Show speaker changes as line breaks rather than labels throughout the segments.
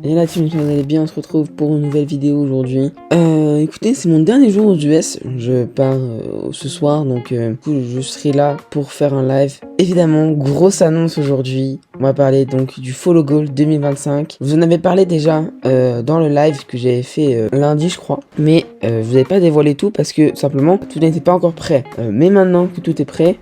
Et la team, vous allez bien, on se retrouve pour une nouvelle vidéo aujourd'hui. Écoutez, c'est mon dernier jour aux US, je pars ce soir, donc du coup, je serai là pour faire un live. Évidemment, grosse annonce aujourd'hui, on va parler donc du Follow Goal 2025. Vous en avez parlé déjà dans le live que j'avais fait lundi, je crois, mais je vous avais pas dévoilé tout parce que simplement, tout n'était pas encore prêt. Mais maintenant que tout est prêt,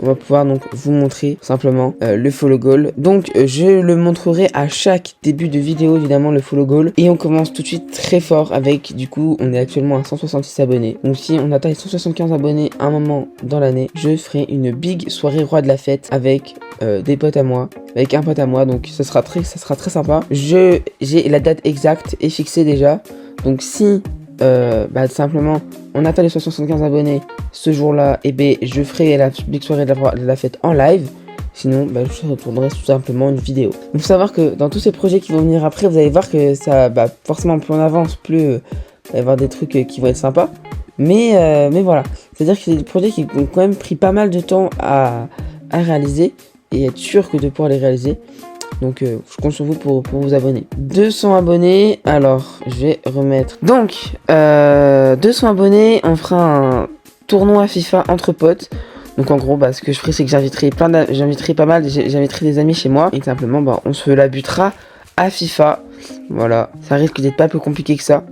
on va pouvoir donc vous montrer simplement le follow goal. Donc je le montrerai à chaque début de vidéo évidemment le follow goal. Et on commence tout de suite très fort avec, du coup on est actuellement à 166 abonnés. Donc si on atteint les 175 abonnés à un moment dans l'année, je ferai une big soirée roi de la fête avec des potes à moi, avec un pote à moi. Donc ça sera très sympa. J'ai la date exacte et fixée déjà. Donc si simplement on atteint les 75 abonnés ce jour-là, et je ferai la big soirée de la fête en live. Sinon, je retournerai tout simplement une vidéo. Il faut savoir que dans tous ces projets qui vont venir après, vous allez voir que ça, forcément, plus on avance, plus il va y avoir des trucs qui vont être sympas. Mais voilà, c'est-à-dire que c'est des projets qui ont quand même pris pas mal de temps à réaliser et être sûr que de pouvoir les réaliser. Donc je compte sur vous pour vous abonner. 200 abonnés, alors je vais remettre. Donc 200 abonnés, on fera un tournoi FIFA entre potes. Donc en gros, ce que je ferai, c'est que j'inviterai des amis chez moi. Et simplement, on se la butera à FIFA. Voilà, ça risque d'être pas plus compliqué que ça,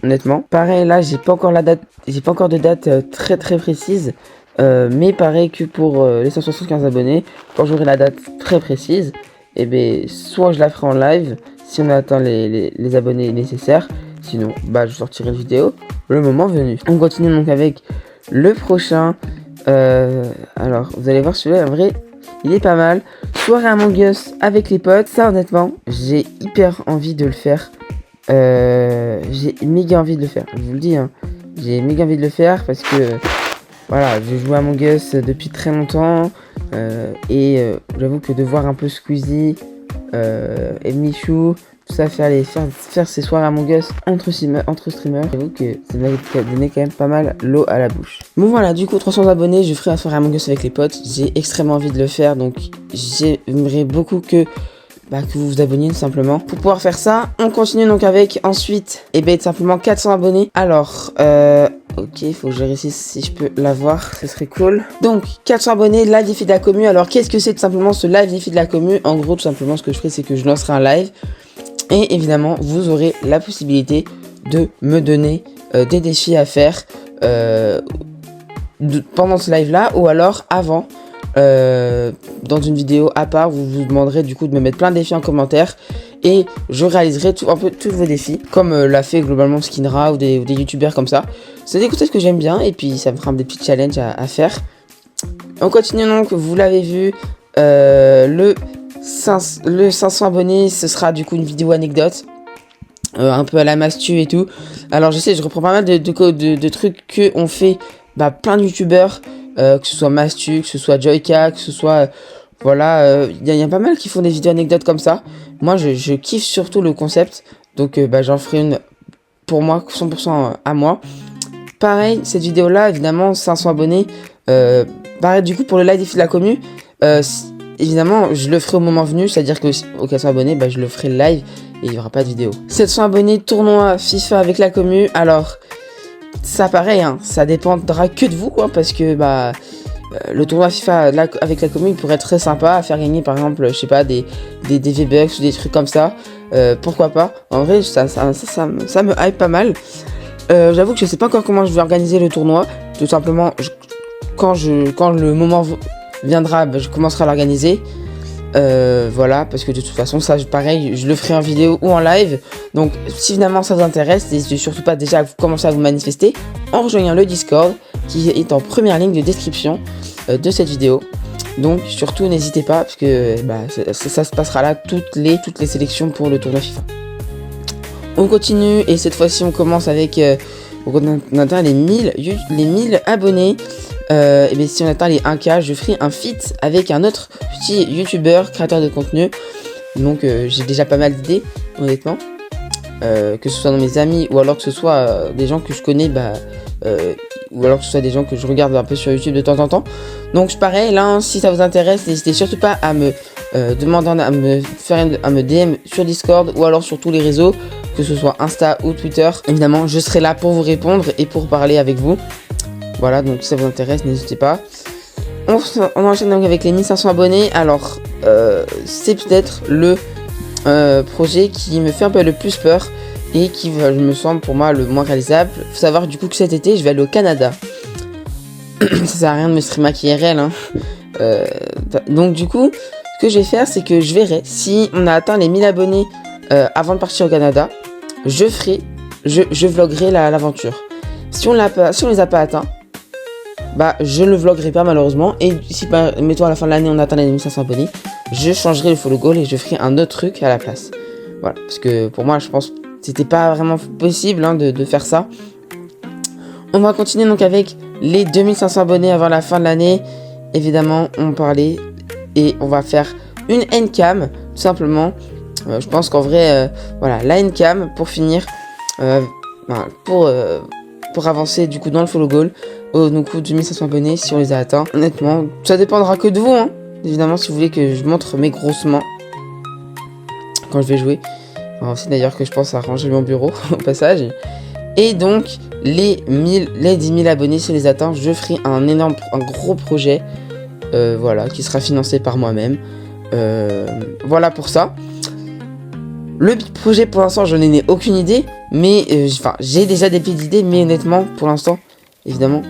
honnêtement. Pareil, là, j'ai pas encore de date très précise. Mais pareil que pour les 175 abonnés, quand j'aurai la date très précise, soit je la ferai en live si on a atteint les abonnés nécessaires, sinon je sortirai une vidéo le moment venu. On continue donc avec le prochain. Alors vous allez voir, celui-là en vrai il est pas mal. Soirée Among Us avec les potes, ça honnêtement j'ai hyper envie de le faire. J'ai méga envie de le faire, je vous le dis hein. J'ai méga envie de le faire parce que voilà, je joue à Among Us depuis très longtemps. J'avoue que de voir un peu Squeezie et Michou, tout ça, faire ces soirées Among Us entre streamers, j'avoue que ça m'a donné quand même pas mal l'eau à la bouche. Bon voilà, du coup 300 abonnés, je ferai la soirée Among Us avec les potes. J'ai extrêmement envie de le faire, donc j'aimerais beaucoup que vous vous abonniez tout simplement. Pour pouvoir faire ça, on continue donc avec ensuite, simplement 400 abonnés. Alors, ok, il faut que je vérifie si je peux l'avoir, ce serait cool. Donc, 400 abonnés, live défi de la commu. Alors, qu'est-ce que c'est tout simplement ce live défi de la commu? En gros, tout simplement, ce que je ferai, c'est que je lancerai un live. Et évidemment, vous aurez la possibilité de me donner des défis à faire pendant ce live-là ou alors avant. Dans une vidéo à part, vous vous demanderez du coup de me mettre plein de défis en commentaire et je réaliserai un peu tous vos défis comme l'a fait globalement Skinra ou des youtubeurs comme ça. C'est des choses que j'aime bien et puis ça me fera des petits challenges à faire. On continue donc, vous l'avez vu, le 500 abonnés, ce sera du coup une vidéo anecdote. Un peu à la Mastu et tout. Alors je reprends pas mal de trucs que ont fait plein de youtubeurs. Que ce soit Mastu, que ce soit Joyka, que ce soit il y a pas mal qui font des vidéos anecdotes comme ça. Moi je kiffe surtout le concept, donc j'en ferai une pour moi 100% à moi. Pareil, cette vidéo là évidemment 500 abonnés, pareil du coup pour le live défi de la commu, évidemment je le ferai au moment venu, c'est à dire que aux 400 abonnés je le ferai live et il n'y aura pas de vidéo. 700 abonnés, tournoi FIFA avec la commu. Alors ça pareil, hein, ça dépendra que de vous quoi, parce que le tournoi FIFA avec la commune pourrait être très sympa à faire gagner par exemple, je sais pas, des V-Bucks ou des trucs comme ça. Pourquoi pas? En vrai ça me hype pas mal. J'avoue que je sais pas encore comment je vais organiser le tournoi. Tout simplement quand le moment viendra, je commencerai à l'organiser. Voilà, parce que de toute façon ça pareil je le ferai en vidéo ou en live. Donc si finalement ça vous intéresse, n'hésitez surtout pas déjà à commencer à vous manifester en rejoignant le Discord qui est en première ligne de description de cette vidéo. Donc surtout n'hésitez pas parce que ça se passera là, toutes les sélections pour le tournoi FIFA. On continue et cette fois-ci on commence avec on atteint les 1000 abonnés. Si on atteint les 1K, je ferai un feat avec un autre petit youtubeur, créateur de contenu. Donc j'ai déjà pas mal d'idées, honnêtement. Que ce soit dans mes amis ou alors que ce soit des gens que je connais ou alors que ce soit des gens que je regarde un peu sur YouTube de temps en temps. Donc pareil, là, hein, si ça vous intéresse, n'hésitez surtout pas à me demander, à me DM sur Discord ou alors sur tous les réseaux, que ce soit Insta ou Twitter. Évidemment, je serai là pour vous répondre et pour parler avec vous. Voilà, donc si ça vous intéresse, n'hésitez pas. On enchaîne donc avec les 1500 abonnés. Alors, c'est peut-être le projet qui me fait un peu le plus peur et qui me semble pour moi le moins réalisable. Faut savoir du coup que cet été, je vais aller au Canada. Ça sert à rien de me streamer IRL, hein. Donc du coup, ce que je vais faire, c'est que je verrai si on a atteint les 1000 abonnés avant de partir au Canada. Je vloggerai l'aventure. Si on les a pas atteints, bah je le vloggerai pas malheureusement. Et si mettons à la fin de l'année on atteint les 1500 abonnés, je changerai le follow goal et je ferai un autre truc à la place. Voilà, parce que pour moi je pense que c'était pas vraiment possible, hein, de faire ça. On va continuer donc avec les 2500 abonnés avant la fin de l'année. Évidemment, on parlait et on va faire une endcam, tout simplement. Je pense qu'en vrai, voilà, la endcam pour finir, pour avancer du coup dans le follow goal, au coup 2500 abonnés si on les a atteints. Honnêtement, ça dépendra que de vous, hein. Évidemment, si vous voulez que je montre mes grosses mains quand je vais jouer. Aussi d'ailleurs que je pense à ranger mon bureau au passage. Et donc, les 10 000 abonnés, si on les atteint, je ferai un gros projet, voilà, qui sera financé par moi-même. Voilà pour ça. Le projet, pour l'instant, je n'en ai aucune idée, mais j'ai déjà des petites idées, mais honnêtement, pour l'instant, évidemment,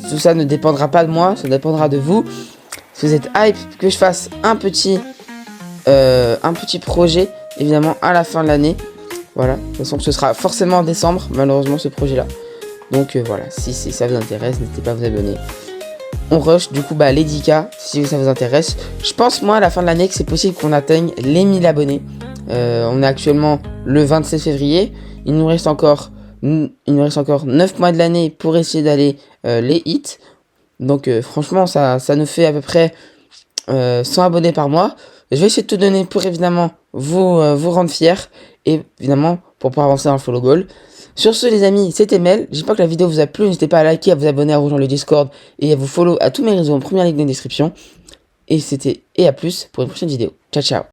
tout ça ne dépendra pas de moi, ça dépendra de vous. Si vous êtes hype que je fasse un petit projet, évidemment, à la fin de l'année. Voilà, de toute façon, ce sera forcément en décembre, malheureusement, ce projet-là. Donc voilà, si ça vous intéresse, n'hésitez pas à vous abonner. On rush, du coup, les 10K, si ça vous intéresse. Je pense, moi, à la fin de l'année, que c'est possible qu'on atteigne les 1000 abonnés. On est actuellement le 27 février. Il nous reste encore 9 mois de l'année pour essayer d'aller les hits. Donc, franchement, ça nous fait à peu près 100 abonnés par mois. Je vais essayer de tout donner pour, évidemment, vous rendre fiers. Et, évidemment, pour pouvoir avancer dans le follow goal. Sur ce, les amis, c'était Mel. J'espère que la vidéo vous a plu. N'hésitez pas à liker, à vous abonner, à rejoindre le Discord et à vous follow à tous mes réseaux en première ligne de description. Et à plus pour une prochaine vidéo. Ciao, ciao.